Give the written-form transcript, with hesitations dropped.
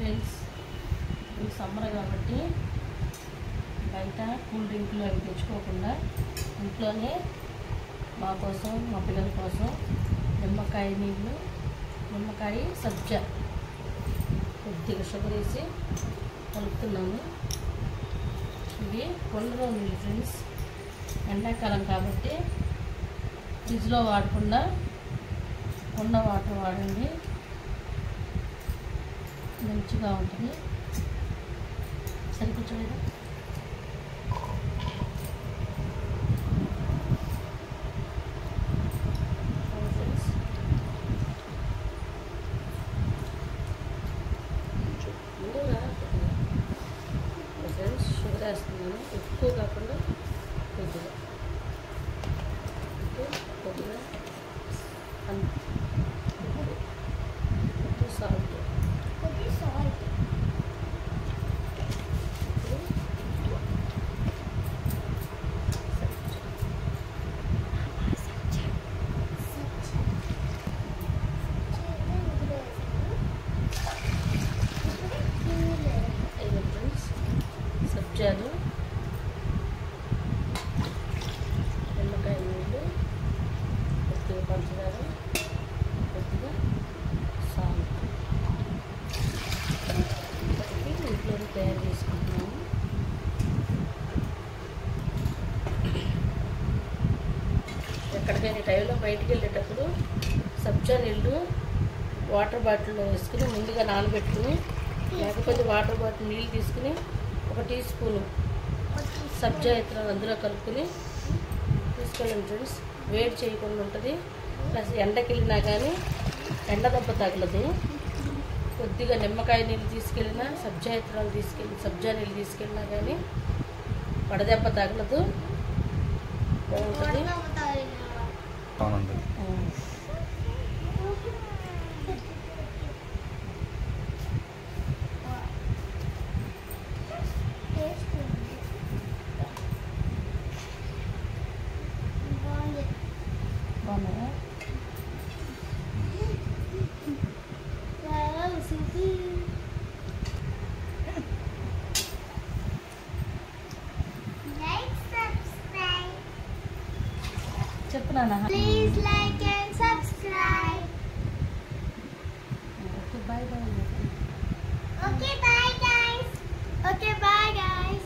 Friends, ఇది summer కాబట్టి బయట కూల్ డ్రింక్లు అవి తెచ్చుకోకుండా ఇంట్లోనే మా కోసం మా పిల్లల కోసం నిమ్మకాయ నీళ్ళు, నిమ్మకాయ సబ్జా కొద్దిగా షుగర్ వేసి కలుపుతున్నాను. ఇవి కొండలో నీళ్ళు ఫ్రెండ్స్. ఎండాకాలం కాబట్టి ఫ్రిడ్జ్లో వాడకుండా కొండ వాటర్ వాడండి, మంచిగా ఉంటుంది. సరికొచ్చలేదా? ఫ్రెండ్స్ షుగర్ వేస్తున్నాను, ఎక్కువ కాకుండా కొద్దిగా కొద్దిగా సాల్ట్ సబ్జాలు, నిమ్మకాయ నీళ్ళు, కొద్దిగా పంచదార, కొద్దిగా సాల్ట్ ఇంట్లో తయారు చేసుకుంటున్నాము. ఎక్కడికైనా టైంలో బయటికి వెళ్ళేటప్పుడు సబ్జా నీళ్ళు వాటర్ బాటిల్లో వేసుకుని ముందుగా నానబెట్టుకుని, లేకపోతే వాటర్ బాటిల్ నీళ్ళు తీసుకుని 1 టీ స్పూను సబ్జా ఇత్తనాలు అందులో కలుపుకొని తీసుకెళ్ళండి ఫ్రెండ్స్. వేడి చేయకుండా ఉంటుంది, ప్లస్ ఎండకి వెళ్ళినా కానీ ఎండ దెబ్బ తగలదు. కొద్దిగా నిమ్మకాయ నీళ్ళు తీసుకెళ్ళినా, సబ్జా నీళ్ళు తీసుకెళ్ళినా కానీ వడదెబ్బ తగలదు, బాగుంటుంది. బాగున్నాయా? చెప్పు నాన్న. Please like and subscribe. Bye bye. Okay, bye guys. Okay, bye guys.